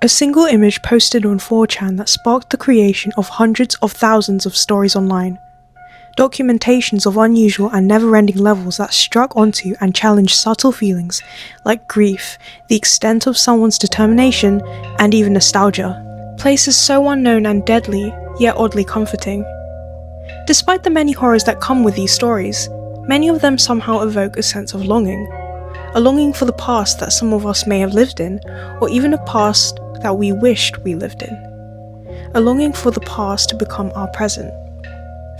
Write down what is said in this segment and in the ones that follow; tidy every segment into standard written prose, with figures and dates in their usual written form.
A single image posted on 4chan that sparked the creation of hundreds of thousands of stories online. Documentations of unusual and never-ending levels that struck onto and challenged subtle feelings like grief, the extent of someone's determination, and even nostalgia. Places so unknown and deadly, yet oddly comforting. Despite the many horrors that come with these stories, many of them somehow evoke a sense of longing. A longing for the past that some of us may have lived in, or even a past that we wished we lived in. A longing for the past to become our present.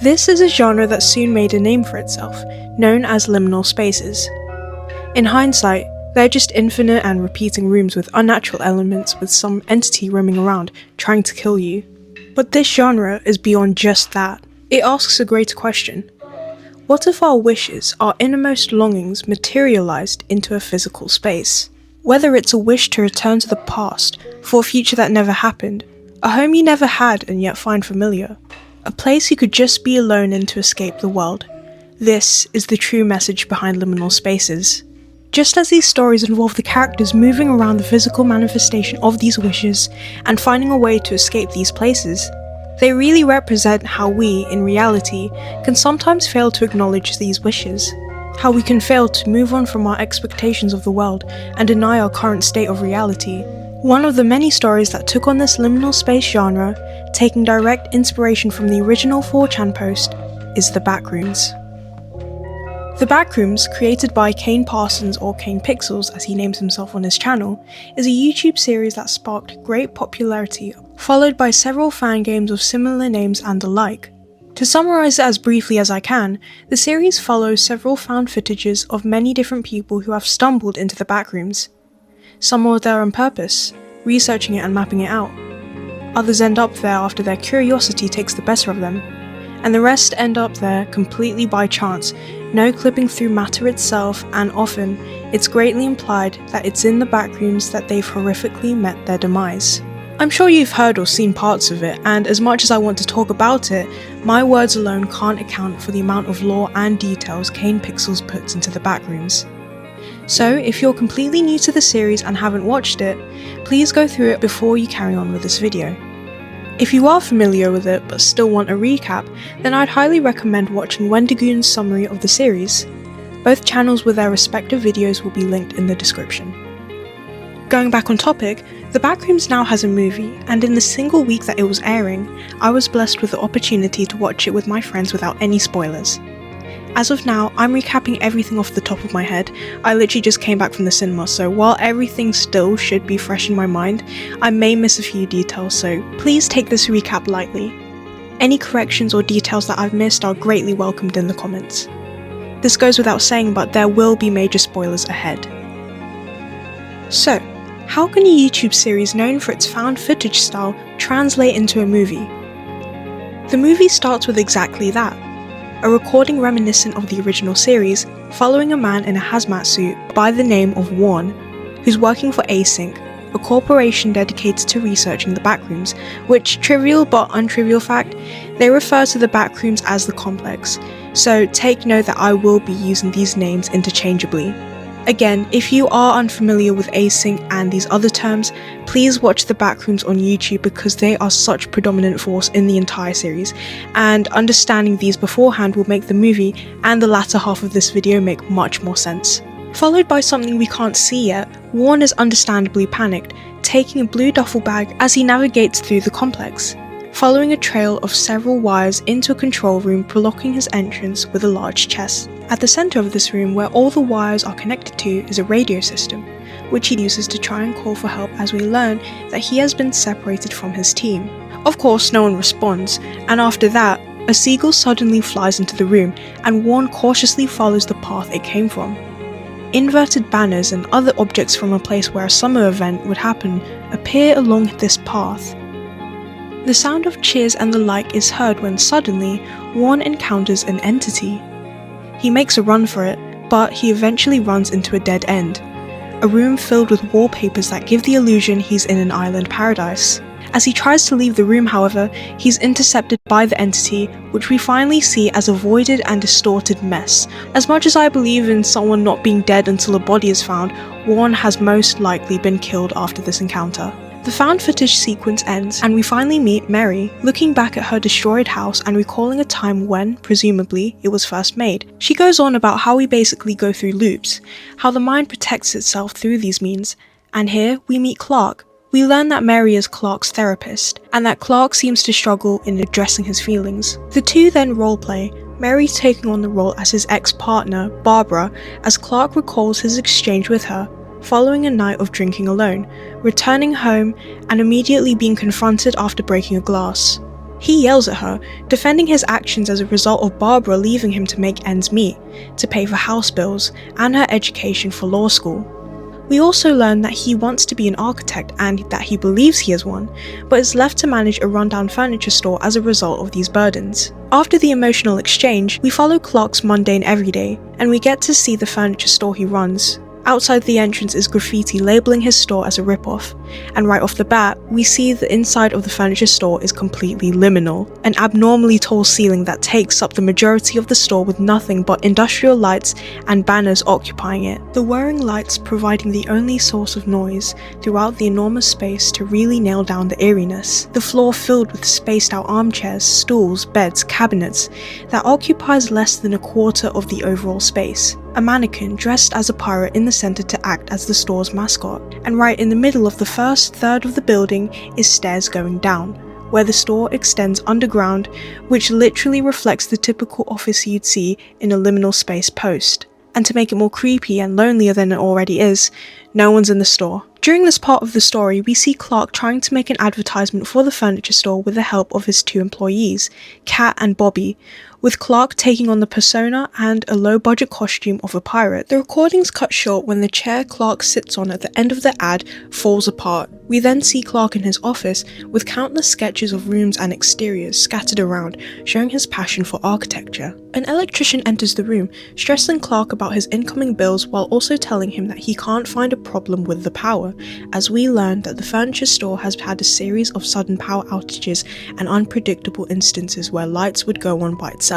This is a genre that soon made a name for itself, known as liminal spaces. In hindsight, they're just infinite and repeating rooms with unnatural elements with some entity roaming around, trying to kill you. But this genre is beyond just that. It asks a greater question. What if our wishes, our innermost longings, materialized into a physical space? Whether it's a wish to return to the past, for a future that never happened, a home you never had and yet find familiar, a place you could just be alone in to escape the world. This is the true message behind liminal spaces. Just as these stories involve the characters moving around the physical manifestation of these wishes and finding a way to escape these places, they really represent how we, in reality, can sometimes fail to acknowledge these wishes. How we can fail to move on from our expectations of the world and deny our current state of reality. One of the many stories that took on this liminal space genre, taking direct inspiration from the original 4chan post, is The Backrooms. The Backrooms, created by Kane Parsons, or Kane Pixels as he names himself on his channel, is a YouTube series that sparked great popularity, followed by several fan games of similar names and the like. To summarise it as briefly as I can, the series follows several found footages of many different people who have stumbled into the Backrooms. Some are there on purpose, researching it and mapping it out. Others end up there after their curiosity takes the better of them, and the rest end up there completely by chance, no clipping through matter itself, and often, it's greatly implied that it's in the Backrooms that they've horrifically met their demise. I'm sure you've heard or seen parts of it, and as much as I want to talk about it, my words alone can't account for the amount of lore and details Kane Pixels puts into the Backrooms. So, if you're completely new to the series and haven't watched it, please go through it before you carry on with this video. If you are familiar with it but still want a recap, then I'd highly recommend watching Wendigoon's summary of the series. Both channels with their respective videos will be linked in the description. Going back on topic, The Backrooms now has a movie, and in the single week that it was airing, I was blessed with the opportunity to watch it with my friends without any spoilers. As of now, I'm recapping everything off the top of my head. I literally just came back from the cinema, so while everything still should be fresh in my mind, I may miss a few details, so please take this recap lightly. Any corrections or details that I've missed are greatly welcomed in the comments. This goes without saying, but there will be major spoilers ahead. So, how can a YouTube series known for its found footage style translate into a movie? The movie starts with exactly that. A recording reminiscent of the original series, following a man in a hazmat suit by the name of Warren, who's working for Async, a corporation dedicated to researching the Backrooms, which, trivial but untrivial fact, they refer to the Backrooms as the Complex, so take note that I will be using these names interchangeably. Again, if you are unfamiliar with Async and these other terms, please watch the Backrooms on YouTube because they are such a predominant force in the entire series, and understanding these beforehand will make the movie and the latter half of this video make much more sense. Followed by something we can't see yet, Warren is understandably panicked, taking a blue duffel bag as he navigates through the complex, following a trail of several wires into a control room blocking his entrance with a large chest. At the centre of this room, where all the wires are connected to, is a radio system, which he uses to try and call for help as we learn that he has been separated from his team. Of course, no one responds, and after that, a seagull suddenly flies into the room, and Warren cautiously follows the path it came from. Inverted banners and other objects from a place where a summer event would happen appear along this path. The sound of cheers and the like is heard when suddenly, Warren encounters an entity. He makes a run for it, but he eventually runs into a dead end. A room filled with wallpapers that give the illusion he's in an island paradise. As he tries to leave the room, however, he's intercepted by the entity, which we finally see as a voided and distorted mess. As much as I believe in someone not being dead until a body is found, Warren has most likely been killed after this encounter. The found footage sequence ends, and we finally meet Mary, looking back at her destroyed house and recalling a time when, presumably, it was first made. She goes on about how we basically go through loops, how the mind protects itself through these means, and here we meet Clark. We learn that Mary is Clark's therapist, and that Clark seems to struggle in addressing his feelings. The two then roleplay, Mary taking on the role as his ex-partner, Barbara, as Clark recalls his exchange with her, following a night of drinking alone, returning home and immediately being confronted after breaking a glass. He yells at her, defending his actions as a result of Barbara leaving him to make ends meet, to pay for house bills, and her education for law school. We also learn that he wants to be an architect and that he believes he is one, but is left to manage a rundown furniture store as a result of these burdens. After the emotional exchange, we follow Clark's mundane everyday, and we get to see the furniture store he runs. Outside the entrance is graffiti labeling his store as a ripoff, and right off the bat, we see the inside of the furniture store is completely liminal, an abnormally tall ceiling that takes up the majority of the store with nothing but industrial lights and banners occupying it. The whirring lights providing the only source of noise throughout the enormous space to really nail down the eeriness. The floor filled with spaced out armchairs, stools, beds, cabinets that occupies less than a quarter of the overall space. A mannequin dressed as a pirate in the center to act as the store's mascot, and right in the middle of the first third of the building is stairs going down, where the store extends underground, which literally reflects the typical office you'd see in a liminal space post. And to make it more creepy and lonelier than it already is, no one's in the store. During this part of the story, we see Clark trying to make an advertisement for the furniture store with the help of his two employees, Kat and Bobby, with Clark taking on the persona and a low-budget costume of a pirate. The recording's cut short when the chair Clark sits on at the end of the ad falls apart. We then see Clark in his office with countless sketches of rooms and exteriors scattered around, showing his passion for architecture. An electrician enters the room, stressing Clark about his incoming bills while also telling him that he can't find a problem with the power, as we learn that the furniture store has had a series of sudden power outages and unpredictable instances where lights would go on by itself.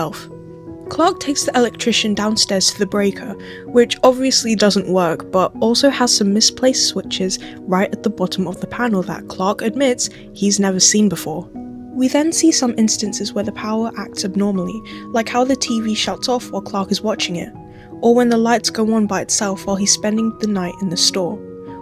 Clark takes the electrician downstairs to the breaker, which obviously doesn't work, but also has some misplaced switches right at the bottom of the panel that Clark admits he's never seen before. We then see some instances where the power acts abnormally, like how the TV shuts off while Clark is watching it, or when the lights go on by itself while he's spending the night in the store,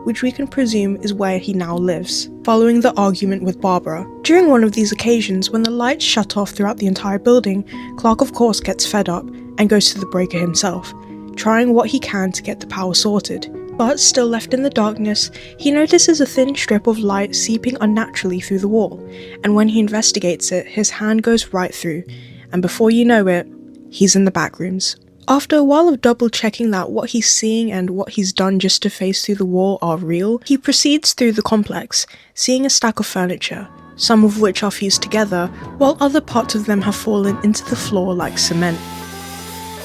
which we can presume is where he now lives, following the argument with Barbara. During one of these occasions, when the lights shut off throughout the entire building, Clark of course gets fed up and goes to the breaker himself, trying what he can to get the power sorted. But still left in the darkness, he notices a thin strip of light seeping unnaturally through the wall, and when he investigates it, his hand goes right through, and before you know it, he's in the back rooms. After a while of double checking that what he's seeing and what he's done just to phase through the wall are real, he proceeds through the complex, seeing a stack of furniture, some of which are fused together, while other parts of them have fallen into the floor like cement.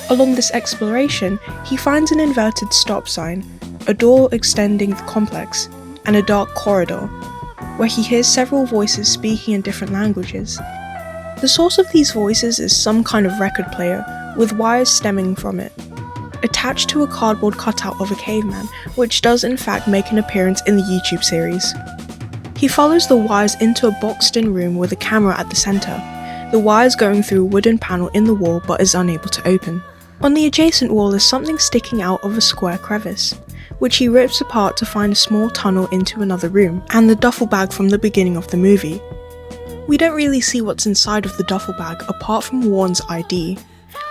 Along this exploration, he finds an inverted stop sign, a door extending the complex, and a dark corridor, where he hears several voices speaking in different languages. The source of these voices is some kind of record player, with wires stemming from it, attached to a cardboard cutout of a caveman, which does in fact make an appearance in the YouTube series. He follows the wires into a boxed-in room with a camera at the centre, the wires going through a wooden panel in the wall but is unable to open. On the adjacent wall is something sticking out of a square crevice, which he rips apart to find a small tunnel into another room, and the duffel bag from the beginning of the movie. We don't really see what's inside of the duffel bag apart from Warren's ID,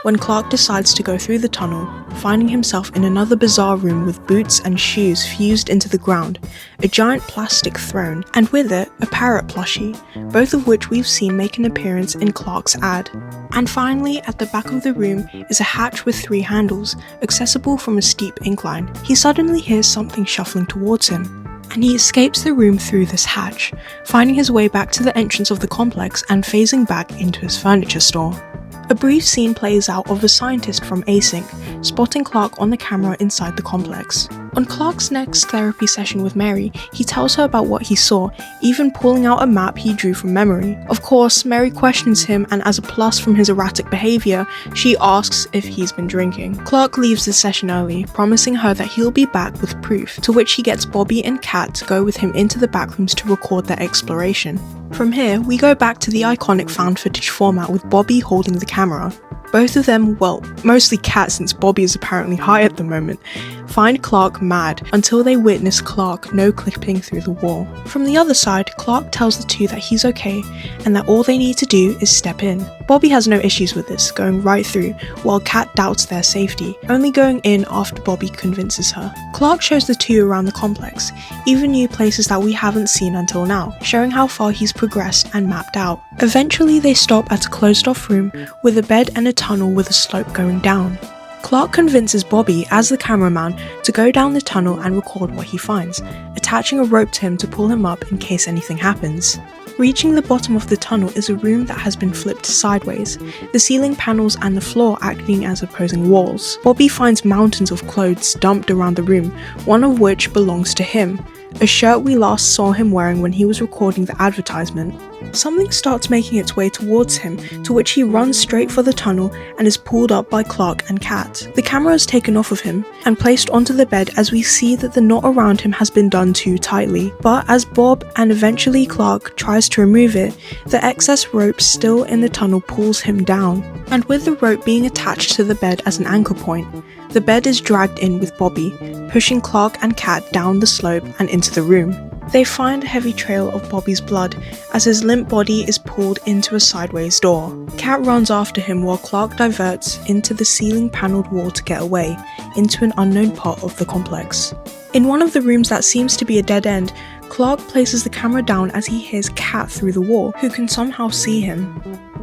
when Clark decides to go through the tunnel, finding himself in another bizarre room with boots and shoes fused into the ground, a giant plastic throne, and with it, a parrot plushie, both of which we've seen make an appearance in Clark's ad. And finally, at the back of the room is a hatch with 3 handles, accessible from a steep incline. He suddenly hears something shuffling towards him, and he escapes the room through this hatch, finding his way back to the entrance of the complex and phasing back into his furniture store. A brief scene plays out of a scientist from Async, spotting Clark on the camera inside the complex. On Clark's next therapy session with Mary, he tells her about what he saw, even pulling out a map he drew from memory. Of course, Mary questions him, and as a plus from his erratic behaviour, she asks if he's been drinking. Clark leaves the session early, promising her that he'll be back with proof, to which he gets Bobby and Kat to go with him into the backrooms to record their exploration. From here, we go back to the iconic found footage format with Bobby holding the camera. Both of them, well, mostly Kat since Bobby is apparently high at the moment, find Clark mad until they witness Clark no-clipping through the wall. From the other side, Clark tells the two that he's okay and that all they need to do is step in. Bobby has no issues with this, going right through, while Kat doubts their safety, only going in after Bobby convinces her. Clark shows the two around the complex, even new places that we haven't seen until now, showing how far he's progressed and mapped out. Eventually they stop at a closed-off room with a bed and a tunnel with a slope going down. Clark convinces Bobby, as the cameraman, to go down the tunnel and record what he finds, attaching a rope to him to pull him up in case anything happens. Reaching the bottom of the tunnel is a room that has been flipped sideways, the ceiling panels and the floor acting as opposing walls. Bobby finds mountains of clothes dumped around the room, one of which belongs to him, a shirt we last saw him wearing when he was recording the advertisement. Something starts making its way towards him, to which he runs straight for the tunnel and is pulled up by Clark and Kat. The camera is taken off of him and placed onto the bed as we see that the knot around him has been done too tightly, but as Bob and eventually Clark tries to remove it, the excess rope still in the tunnel pulls him down, and with the rope being attached to the bed as an anchor point, the bed is dragged in with Bobby, pushing Clark and Kat down the slope and into the room. They find a heavy trail of Bobby's blood as his limp body is pulled into a sideways door. Kat runs after him while Clark diverts into the ceiling panelled wall to get away, into an unknown part of the complex. In one of the rooms that seems to be a dead end, Clark places the camera down as he hears Kat through the wall, who can somehow see him.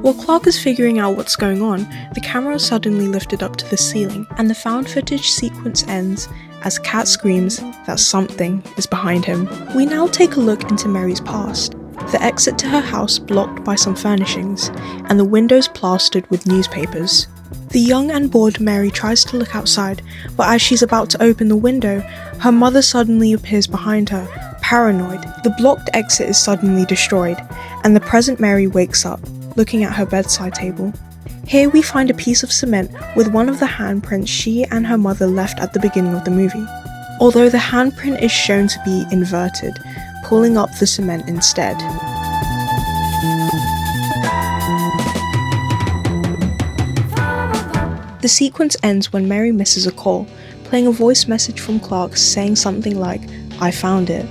While Clark is figuring out what's going on, the camera is suddenly lifted up to the ceiling, and the found footage sequence ends as Kat screams that something is behind him. We now take a look into Mary's past, the exit to her house blocked by some furnishings, and the windows plastered with newspapers. The young and bored Mary tries to look outside, but as she's about to open the window, her mother suddenly appears behind her, paranoid. The blocked exit is suddenly destroyed, and the present Mary wakes up, looking at her bedside table. Here we find a piece of cement with one of the handprints she and her mother left at the beginning of the movie, although the handprint is shown to be inverted, pulling up the cement instead. The sequence ends when Mary misses a call, playing a voice message from Clark saying something like, "I found it."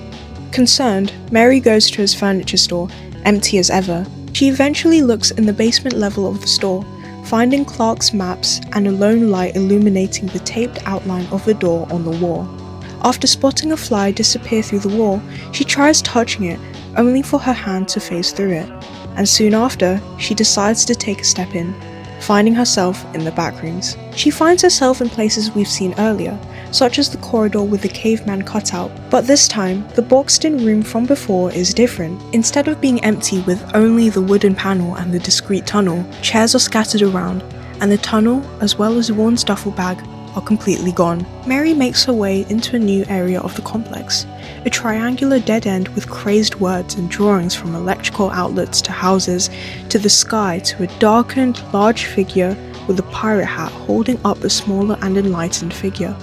Concerned, Mary goes to his furniture store, empty as ever. She eventually looks in the basement level of the store, finding Clark's maps and a lone light illuminating the taped outline of a door on the wall. After spotting a fly disappear through the wall, she tries touching it, only for her hand to phase through it, and soon after, she decides to take a step in, finding herself in the backrooms. She finds herself in places we've seen earlier, such as the corridor with the caveman cutout, but this time, the boxed-in room from before is different. Instead of being empty with only the wooden panel and the discreet tunnel, chairs are scattered around, and the tunnel, as well as Vaughn's duffel bag, are completely gone. Mary makes her way into a new area of the complex, a triangular dead end with crazed words and drawings from electrical outlets to houses, to the sky, to a darkened, large figure with a pirate hat holding up a smaller and enlightened figure.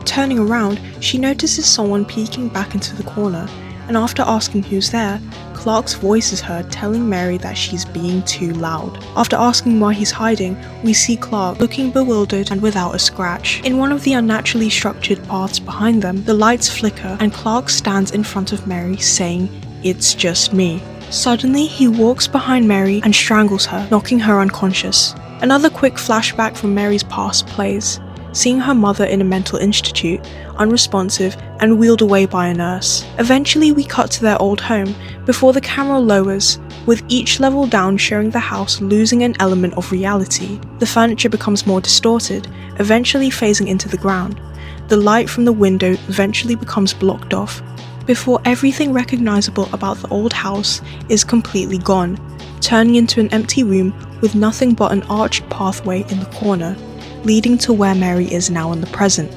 Turning around, she notices someone peeking back into the corner, and after asking who's there, Clark's voice is heard telling Mary that she's being too loud. After asking why he's hiding, we see Clark looking bewildered and without a scratch. In one of the unnaturally structured paths behind them, the lights flicker and Clark stands in front of Mary saying, "It's just me." Suddenly, he walks behind Mary and strangles her, knocking her unconscious. Another quick flashback from Mary's past plays, seeing her mother in a mental institute, unresponsive and wheeled away by a nurse. Eventually we cut to their old home before the camera lowers, with each level down showing the house losing an element of reality. The furniture becomes more distorted, eventually phasing into the ground. The light from the window eventually becomes blocked off, before everything recognizable about the old house is completely gone, turning into an empty room with nothing but an arched pathway in the corner, leading to where Mary is now in the present.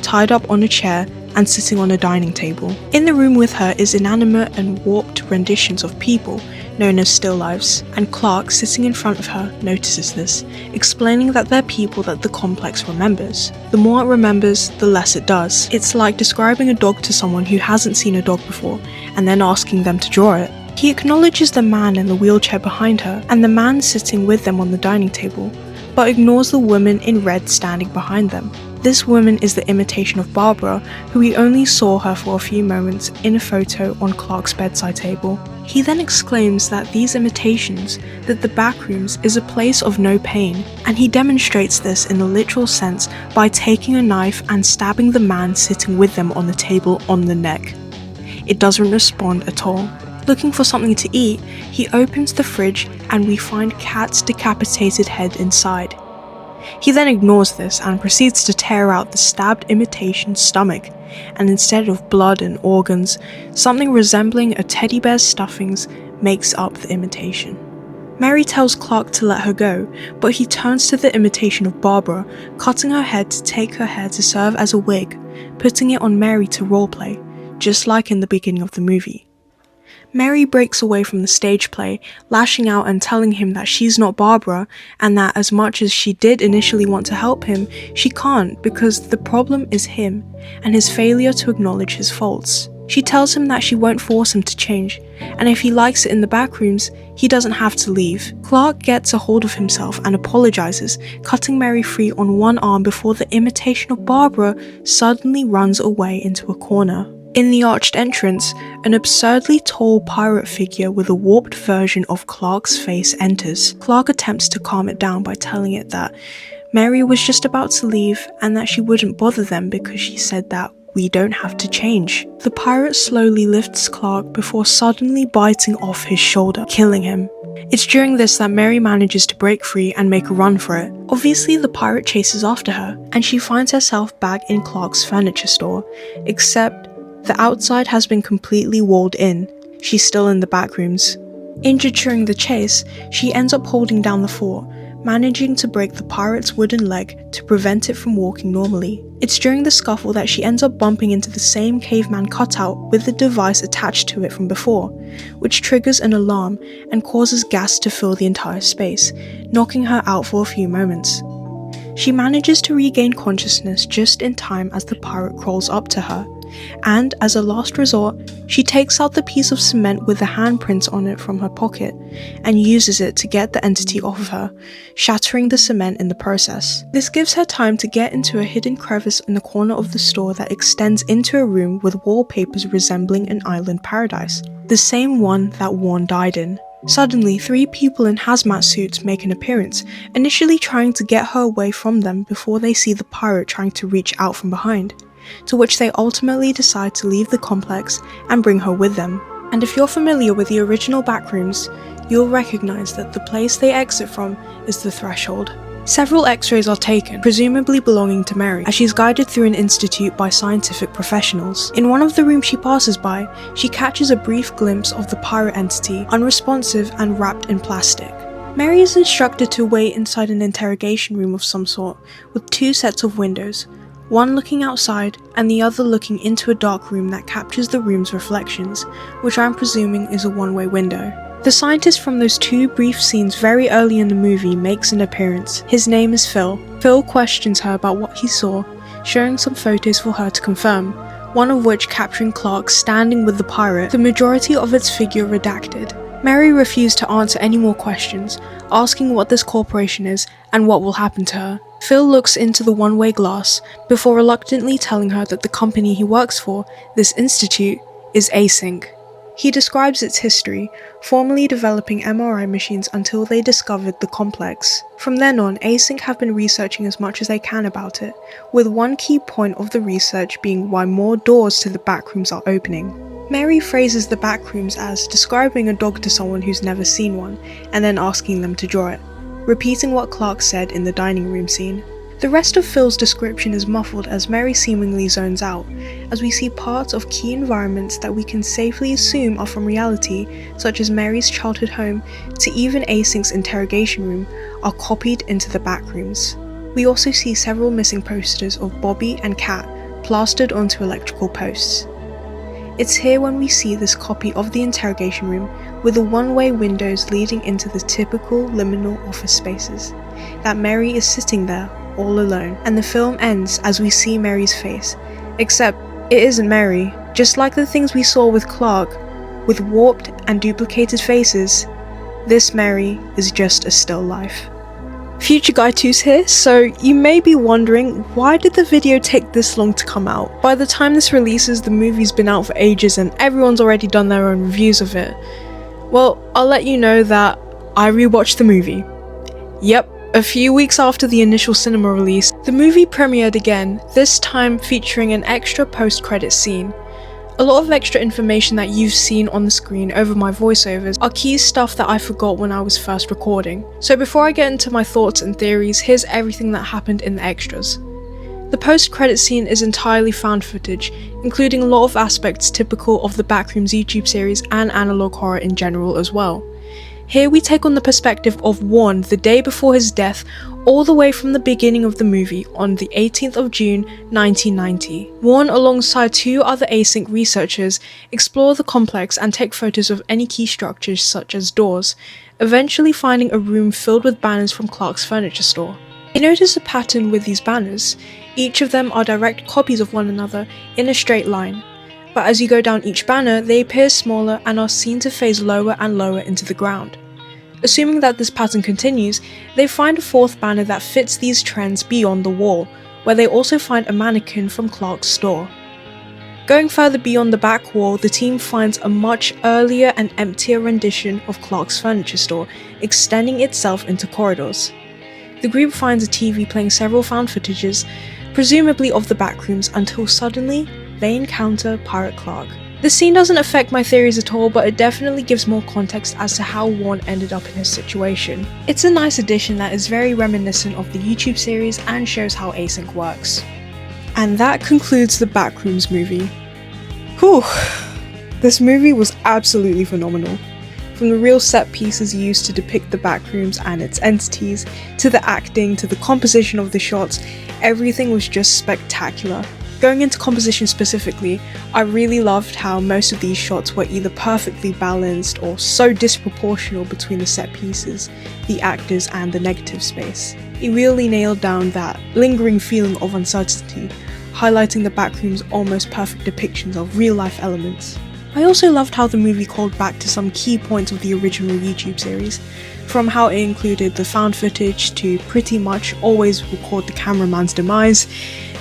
tied up on a chair and sitting on a dining table. In the room with her is inanimate and warped renditions of people, known as still lifes, and Clark, sitting in front of her, notices this, explaining that they're people that the complex remembers. The more it remembers, the less it does. It's like describing a dog to someone who hasn't seen a dog before, and then asking them to draw it. He acknowledges the man in the wheelchair behind her, and the man sitting with them on the dining table, but ignores the woman in red standing behind them. This woman is the imitation of Barbara, who he only saw her for a few moments in a photo on Clark's bedside table. He then exclaims that these imitations, that the Backrooms is a place of no pain, and he demonstrates this in a literal sense by taking a knife and stabbing the man sitting with them on the table on the neck. It doesn't respond at all. Looking for something to eat, he opens the fridge and we find Kat's decapitated head inside. He then ignores this and proceeds to tear out the stabbed imitation's stomach, and instead of blood and organs, something resembling a teddy bear's stuffings makes up the imitation. Mary tells Clark to let her go, but he turns to the imitation of Barbara, cutting her head to take her hair to serve as a wig, putting it on Mary to roleplay, just like in the beginning of the movie. Mary breaks away from the stage play, lashing out and telling him that she's not Barbara, and that as much as she did initially want to help him, she can't because the problem is him, and his failure to acknowledge his faults. She tells him that she won't force him to change, and if he likes it in the Backrooms, he doesn't have to leave. Clark gets a hold of himself and apologizes, cutting Mary free on one arm before the imitation of Barbara suddenly runs away into a corner. In the arched entrance, an absurdly tall pirate figure with a warped version of Clark's face enters. Clark attempts to calm it down by telling it that Mary was just about to leave and that she wouldn't bother them because she said that we don't have to change. The pirate slowly lifts Clark before suddenly biting off his shoulder, killing him. It's during this that Mary manages to break free and make a run for it. Obviously, the pirate chases after her, and she finds herself back in Clark's furniture store, except the outside has been completely walled in. She's still in the Backrooms. Injured during the chase, she ends up holding down the fort, managing to break the pirate's wooden leg to prevent it from walking normally. It's during the scuffle that she ends up bumping into the same caveman cutout with the device attached to it from before, which triggers an alarm and causes gas to fill the entire space, knocking her out for a few moments. She manages to regain consciousness just in time as the pirate crawls up to her, and as a last resort, she takes out the piece of cement with the handprints on it from her pocket and uses it to get the entity off of her, shattering the cement in the process. This gives her time to get into a hidden crevice in the corner of the store that extends into a room with wallpapers resembling an island paradise, the same one that Warren died in. Suddenly, 3 people in hazmat suits make an appearance, initially trying to get her away from them before they see the pirate trying to reach out from behind, to which they ultimately decide to leave the complex and bring her with them. And if you're familiar with the original Backrooms, you'll recognize that the place they exit from is the threshold. Several x-rays are taken, presumably belonging to Mary, as she's guided through an institute by scientific professionals. In one of the rooms she passes by, she catches a brief glimpse of the pirate entity, unresponsive and wrapped in plastic. Mary is instructed to wait inside an interrogation room of some sort, with 2 sets of windows, one looking outside and the other looking into a dark room that captures the room's reflections, which I'm presuming is a one-way window. The scientist from those 2 brief scenes very early in the movie makes an appearance. His name is Phil. Phil questions her about what he saw, showing some photos for her to confirm, one of which capturing Clark standing with the pirate, the majority of its figure redacted. Mary refused to answer any more questions, asking what this corporation is and what will happen to her. Phil looks into the one-way glass before reluctantly telling her that the company he works for, this institute, is Async. He describes its history, formerly developing MRI machines until they discovered the complex. From then on, Async have been researching as much as they can about it, with one key point of the research being why more doors to the Backrooms are opening. Mary phrases the Backrooms as describing a dog to someone who's never seen one, and then asking them to draw it, repeating what Clark said in the dining room scene. The rest of Phil's description is muffled as Mary seemingly zones out, as we see parts of key environments that we can safely assume are from reality, such as Mary's childhood home to even Async's interrogation room, are copied into the Backrooms. We also see several missing posters of Bobby and Kat, plastered onto electrical posts. It's here when we see this copy of the interrogation room with the one-way windows leading into the typical liminal office spaces, that Mary is sitting there all alone, and the film ends as we see Mary's face, except it isn't Mary. Just like the things we saw with Clark, with warped and duplicated faces, this Mary is just a still life. Future Guy 2's here, so you may be wondering, why did the video take this long to come out? By the time this releases, the movie's been out for ages and everyone's already done their own reviews of it. Well, I'll let you know that I rewatched the movie. Yep, a few weeks after the initial cinema release, the movie premiered again, this time featuring an extra post-credits scene. A lot of extra information that you've seen on the screen over my voiceovers are key stuff that I forgot when I was first recording. So before I get into my thoughts and theories, here's everything that happened in the extras. The post-credit scene is entirely found footage, including a lot of aspects typical of the Backrooms YouTube series and analog horror in general as well. Here we take on the perspective of Warren the day before his death, all the way from the beginning of the movie on the 18th of June 1990. Warren, alongside two other async researchers, explore the complex and take photos of any key structures such as doors, eventually finding a room filled with banners from Clark's furniture store. They notice a pattern with these banners. Each of them are direct copies of one another in a straight line. But as you go down each banner, they appear smaller and are seen to phase lower and lower into the ground. Assuming that this pattern continues, they find a fourth banner that fits these trends beyond the wall, where they also find a mannequin from Clark's store. Going further beyond the back wall, the team finds a much earlier and emptier rendition of Clark's furniture store, extending itself into corridors. The group finds a TV playing several found footages, presumably of the Backrooms, until suddenly they encounter Pirate Clark. This scene doesn't affect my theories at all, but it definitely gives more context as to how Warren ended up in his situation. It's a nice addition that is very reminiscent of the YouTube series and shows how async works. And that concludes the Backrooms movie. Whew! This movie was absolutely phenomenal. From the real set pieces used to depict the Backrooms and its entities, to the acting, to the composition of the shots, everything was just spectacular. Going into composition specifically, I really loved how most of these shots were either perfectly balanced or so disproportional between the set pieces, the actors and the negative space. It really nailed down that lingering feeling of uncertainty, highlighting the Backrooms' almost perfect depictions of real-life elements. I also loved how the movie called back to some key points of the original YouTube series, from how it included the found footage to pretty much always record the cameraman's demise,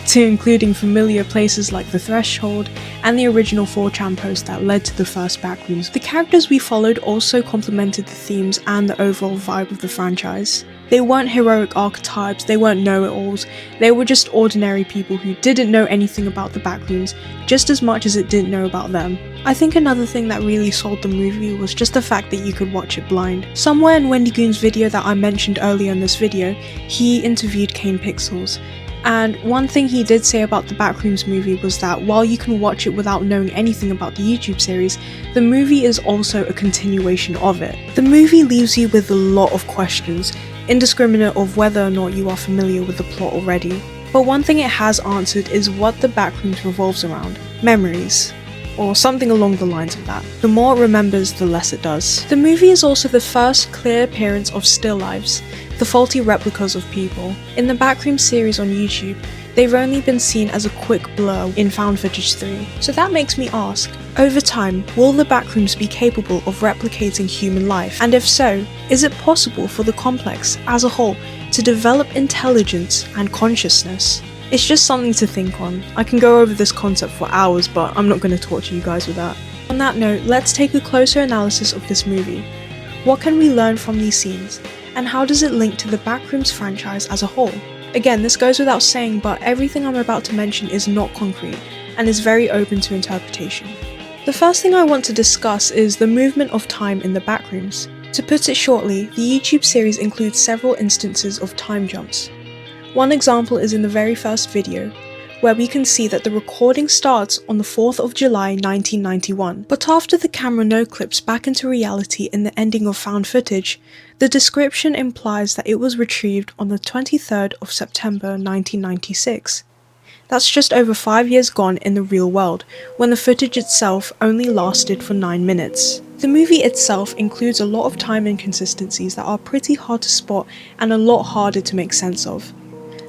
to including familiar places like the Threshold and the original 4chan post that led to the first Backrooms. The characters we followed also complemented the themes and the overall vibe of the franchise. They weren't heroic archetypes, they weren't know-it-alls, they were just ordinary people who didn't know anything about the Backrooms, just as much as it didn't know about them. I think another thing that really sold the movie was just the fact that you could watch it blind. Somewhere in Wendy Goon's video that I mentioned earlier in this video, he interviewed Kane Pixels. And one thing he did say about the Backrooms movie was that while you can watch it without knowing anything about the YouTube series, the movie is also a continuation of it. The movie leaves you with a lot of questions, indiscriminate of whether or not you are familiar with the plot already. But one thing it has answered is what the Backrooms revolves around: memories. Or something along the lines of that. The more it remembers, the less it does. The movie is also the first clear appearance of still lives, the faulty replicas of people. In the Backrooms series on YouTube, they've only been seen as a quick blur in Found Footage 3. So that makes me ask, over time, will the Backrooms be capable of replicating human life? And if so, is it possible for the complex, as a whole, to develop intelligence and consciousness? It's just something to think on. I can go over this concept for hours, but I'm not going to torture you guys with that. On that note, let's take a closer analysis of this movie. What can we learn from these scenes? And how does it link to the Backrooms franchise as a whole? Again, this goes without saying, but everything I'm about to mention is not concrete, and is very open to interpretation. The first thing I want to discuss is the movement of time in the Backrooms. To put it shortly, the YouTube series includes several instances of time jumps. One example is in the very first video, where we can see that the recording starts on the 4th of July 1991, but after the camera no-clips back into reality in the ending of found footage, the description implies that it was retrieved on the 23rd of September 1996. That's just over 5 years gone in the real world, when the footage itself only lasted for 9 minutes. The movie itself includes a lot of time inconsistencies that are pretty hard to spot and a lot harder to make sense of.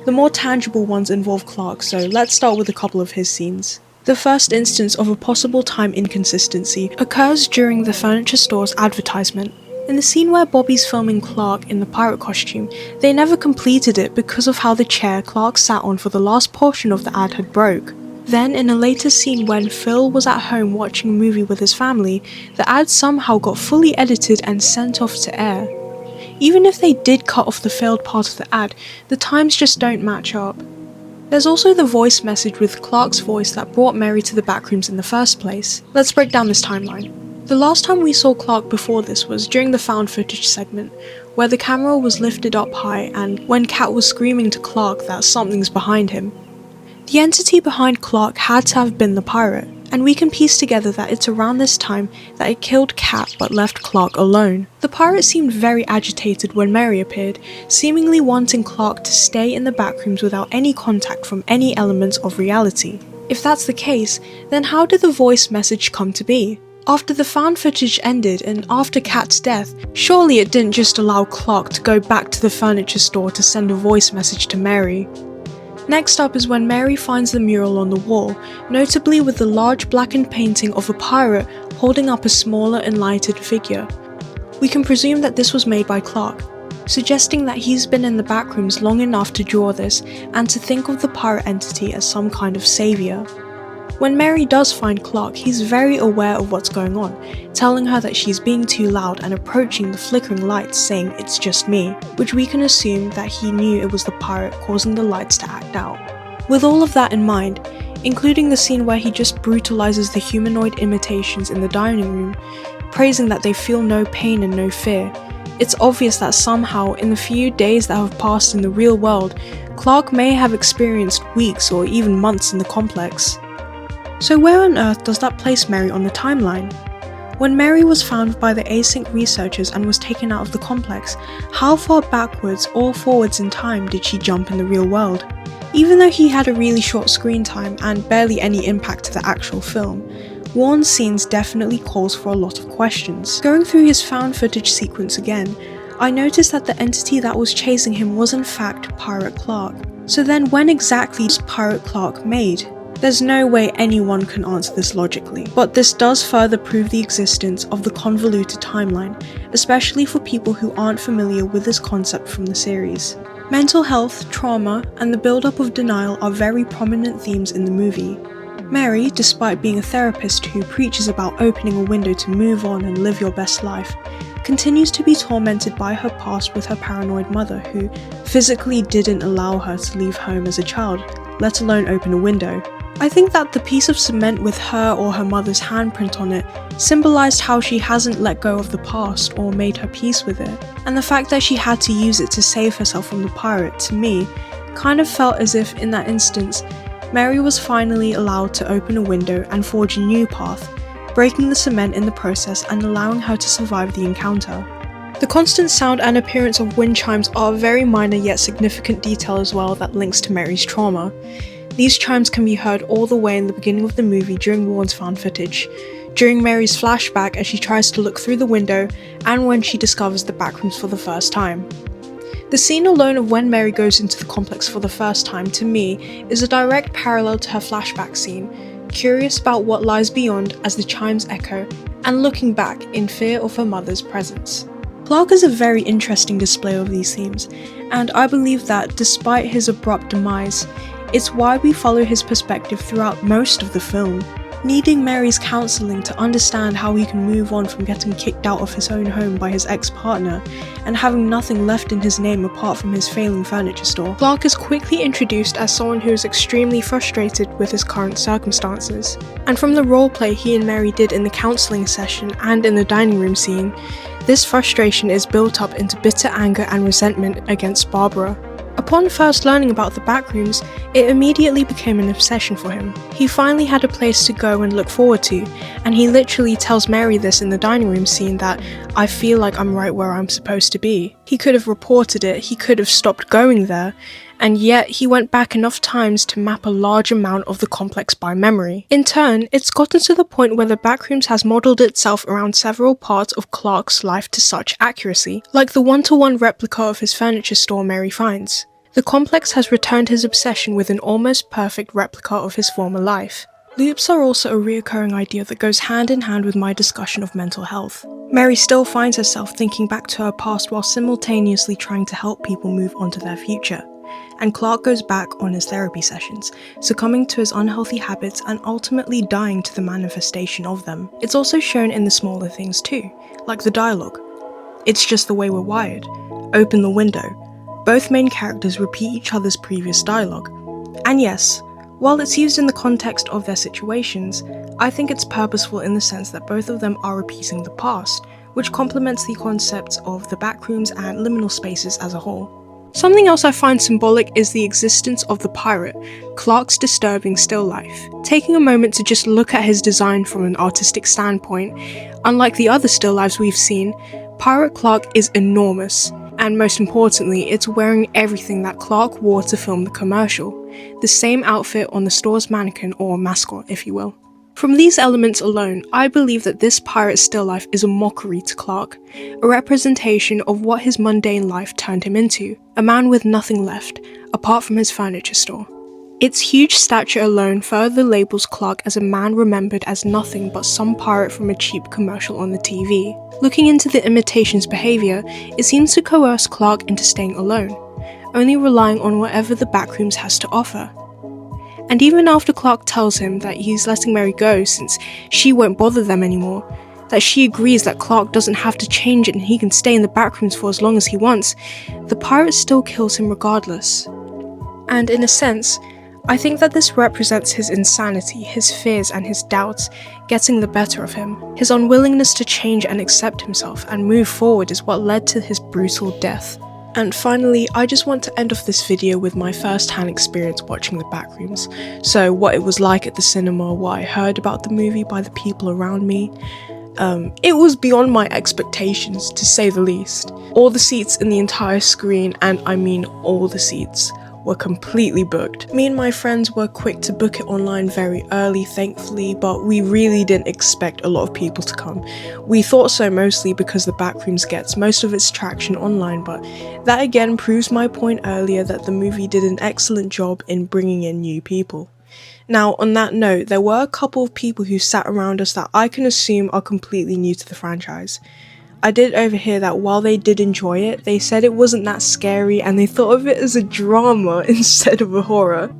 The more tangible ones involve Clark, so let's start with a couple of his scenes. The first instance of a possible time inconsistency occurs during the furniture store's advertisement. In the scene where Bobby's filming Clark in the pirate costume, they never completed it because of how the chair Clark sat on for the last portion of the ad had broke. Then, in a later scene when Phil was at home watching a movie with his family, the ad somehow got fully edited and sent off to air. Even if they did cut off the failed part of the ad, the times just don't match up. There's also the voice message with Clark's voice that brought Mary to the Backrooms in the first place. Let's break down this timeline. The last time we saw Clark before this was during the found footage segment, where the camera was lifted up high and when Kat was screaming to Clark that something's behind him. The entity behind Clark had to have been the pirate, and we can piece together that it's around this time that it killed Kat but left Clark alone. The pirate seemed very agitated when Mary appeared, seemingly wanting Clark to stay in the Backrooms without any contact from any elements of reality. If that's the case, then how did the voice message come to be? After the found footage ended and after Kat's death, surely it didn't just allow Clark to go back to the furniture store to send a voice message to Mary. Next up is when Mary finds the mural on the wall, notably with the large blackened painting of a pirate holding up a smaller enlightened figure. We can presume that this was made by Clark, suggesting that he's been in the Backrooms long enough to draw this and to think of the pirate entity as some kind of saviour. When Mary does find Clark, he's very aware of what's going on, telling her that she's being too loud and approaching the flickering lights saying it's just me, which we can assume that he knew it was the pirate causing the lights to act out. With all of that in mind, including the scene where he just brutalizes the humanoid imitations in the dining room, praising that they feel no pain and no fear, it's obvious that somehow in the few days that have passed in the real world, Clark may have experienced weeks or even months in the complex. So where on earth does that place Mary on the timeline? When Mary was found by the async researchers and was taken out of the complex, how far backwards or forwards in time did she jump in the real world? Even though he had a really short screen time and barely any impact to the actual film, Warren's scenes definitely calls for a lot of questions. Going through his found footage sequence again, I noticed that the entity that was chasing him was in fact Pirate Clark. So then when exactly was Pirate Clark made? There's no way anyone can answer this logically, but this does further prove the existence of the convoluted timeline, especially for people who aren't familiar with this concept from the series. Mental health, trauma, and the build-up of denial are very prominent themes in the movie. Mary, despite being a therapist who preaches about opening a window to move on and live your best life, continues to be tormented by her past with her paranoid mother who physically didn't allow her to leave home as a child, let alone open a window. I think that the piece of cement with her or her mother's handprint on it symbolized how she hasn't let go of the past or made her peace with it, and the fact that she had to use it to save herself from the pirate, to me, kind of felt as if in that instance, Mary was finally allowed to open a window and forge a new path, breaking the cement in the process and allowing her to survive the encounter. The constant sound and appearance of wind chimes are a very minor yet significant detail as well that links to Mary's trauma. These chimes can be heard all the way in the beginning of the movie during Warren's found footage, during Mary's flashback as she tries to look through the window, and when she discovers the Backrooms for the first time. The scene alone of when Mary goes into the complex for the first time, to me, is a direct parallel to her flashback scene, curious about what lies beyond as the chimes echo, and looking back in fear of her mother's presence. Clark is a very interesting display of these themes, and I believe that despite his abrupt demise, it's why we follow his perspective throughout most of the film, needing Mary's counselling to understand how he can move on from getting kicked out of his own home by his ex-partner and having nothing left in his name apart from his failing furniture store. Clark is quickly introduced as someone who is extremely frustrated with his current circumstances, and from the roleplay he and Mary did in the counselling session and in the dining room scene, this frustration is built up into bitter anger and resentment against Barbara. Upon first learning about the Backrooms, it immediately became an obsession for him. He finally had a place to go and look forward to, and he literally tells Mary this in the dining room scene that, "I feel like I'm right where I'm supposed to be." He could have reported it, he could have stopped going there, and yet he went back enough times to map a large amount of the complex by memory. In turn, it's gotten to the point where the Backrooms has modelled itself around several parts of Clark's life to such accuracy, like the one-to-one replica of his furniture store Mary finds. The complex has returned his obsession with an almost perfect replica of his former life. Loops are also a reoccurring idea that goes hand in hand with my discussion of mental health. Mary still finds herself thinking back to her past while simultaneously trying to help people move on to their future. And Clark goes back on his therapy sessions, succumbing to his unhealthy habits and ultimately dying to the manifestation of them. It's also shown in the smaller things too, like the dialogue. It's just the way we're wired. Open the window. Both main characters repeat each other's previous dialogue. And yes, while it's used in the context of their situations, I think it's purposeful in the sense that both of them are repeating the past, which complements the concepts of the backrooms and liminal spaces as a whole. Something else I find symbolic is the existence of the pirate, Clark's disturbing still life. Taking a moment to just look at his design from an artistic standpoint, unlike the other still lives we've seen, Pirate Clark is enormous. And most importantly, it's wearing everything that Clark wore to film the commercial, the same outfit on the store's mannequin or mascot, if you will. From these elements alone, I believe that this pirate still life is a mockery to Clark, a representation of what his mundane life turned him into, a man with nothing left, apart from his furniture store. Its huge stature alone further labels Clark as a man remembered as nothing but some pirate from a cheap commercial on the TV. Looking into the imitation's behaviour, it seems to coerce Clark into staying alone, only relying on whatever the Backrooms has to offer. And even after Clark tells him that he's letting Mary go since she won't bother them anymore, that she agrees that Clark doesn't have to change it and he can stay in the Backrooms for as long as he wants, the pirate still kills him regardless. And in a sense, I think that this represents his insanity, his fears and his doubts getting the better of him. His unwillingness to change and accept himself and move forward is what led to his brutal death. And finally, I just want to end off this video with my first-hand experience watching the Backrooms. So what it was like at the cinema, what I heard about the movie by the people around me. It was beyond my expectations, to say the least. All the seats in the entire screen, and I mean all the seats, were completely booked. Me and my friends were quick to book it online very early, thankfully, but we really didn't expect a lot of people to come. We thought so mostly because the Backrooms gets most of its traction online, but that again proves my point earlier that the movie did an excellent job in bringing in new people. Now, on that note, there were a couple of people who sat around us that I can assume are completely new to the franchise. I did overhear that while they did enjoy it, they said it wasn't that scary and they thought of it as a drama instead of a horror.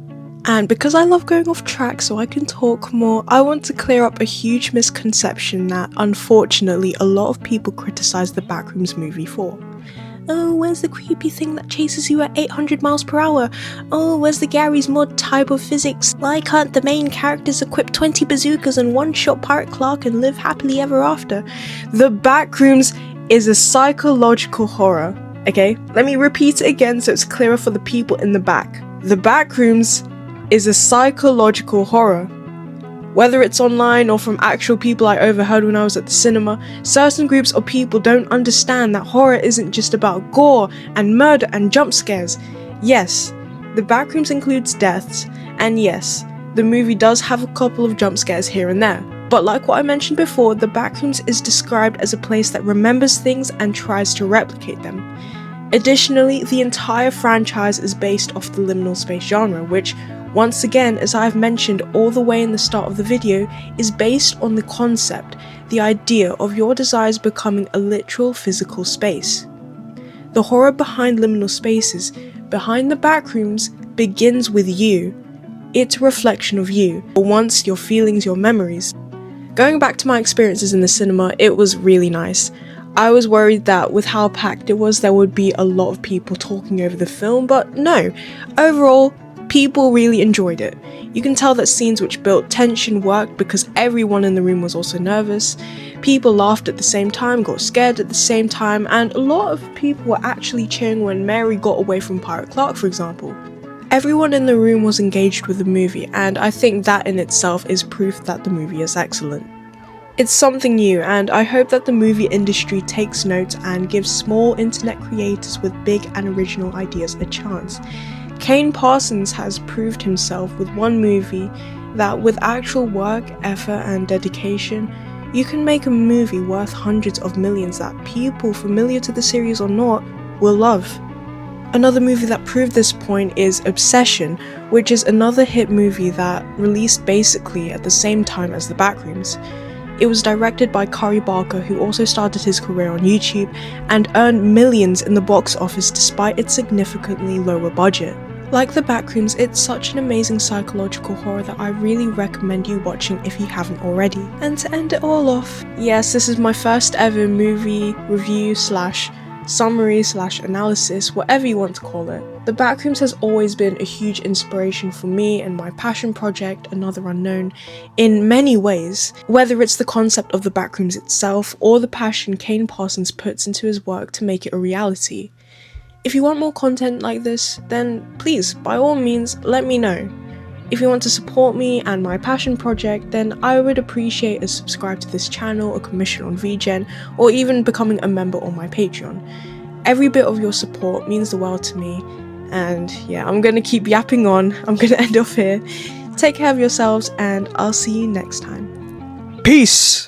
And because I love going off track so I can talk more, I want to clear up a huge misconception that unfortunately a lot of people criticize the Backrooms movie for. Oh, where's the creepy thing that chases you at 800 miles per hour? Oh, where's the Gary's Mod type of physics? Why can't the main characters equip 20 bazookas and one-shot Pirate Clark and live happily ever after? The Backrooms is a psychological horror, okay? Let me repeat it again so it's clearer for the people in the back. The Backrooms is a psychological horror. Whether it's online or from actual people I overheard when I was at the cinema, certain groups of people don't understand that horror isn't just about gore and murder and jump scares. Yes, the Backrooms includes deaths, and yes, the movie does have a couple of jump scares here and there. But like what I mentioned before, the Backrooms is described as a place that remembers things and tries to replicate them. Additionally, the entire franchise is based off the liminal space genre, which, once again, as I've mentioned all the way in the start of the video, is based on the concept, the idea of your desires becoming a literal physical space. The horror behind liminal spaces, behind the Backrooms, begins with you. It's a reflection of you, your wants, your feelings, your memories. Going back to my experiences in the cinema, it was really nice. I was worried that with how packed it was, there would be a lot of people talking over the film, but no. Overall, people really enjoyed it. You can tell that scenes which built tension worked because everyone in the room was also nervous. People laughed at the same time, got scared at the same time, and a lot of people were actually cheering when Mary got away from Pirate Clark, for example. Everyone in the room was engaged with the movie, and I think that in itself is proof that the movie is excellent. It's something new, and I hope that the movie industry takes note and gives small internet creators with big and original ideas a chance. Kane Parsons has proved himself with one movie that with actual work, effort and dedication, you can make a movie worth hundreds of millions that people, familiar to the series or not, will love. Another movie that proved this point is Obsession, which is another hit movie that released basically at the same time as The Backrooms. It was directed by Curry Barker, who also started his career on YouTube and earned millions in the box office despite its significantly lower budget. Like The Backrooms, it's such an amazing psychological horror that I really recommend you watching if you haven't already. And to end it all off, yes, this is my first ever movie review / summary / analysis, whatever you want to call it. The Backrooms has always been a huge inspiration for me and my passion project, Another Unknown, in many ways, whether it's the concept of the Backrooms itself or the passion Kane Parsons puts into his work to make it a reality. If you want more content like this, then please, by all means, let me know. If you want to support me and my passion project, then I would appreciate a subscribe to this channel, a commission on VGen, or even becoming a member on my Patreon. Every bit of your support means the world to me, and yeah, I'm gonna keep yapping on. I'm gonna end off here. Take care of yourselves, and I'll see you next time. Peace!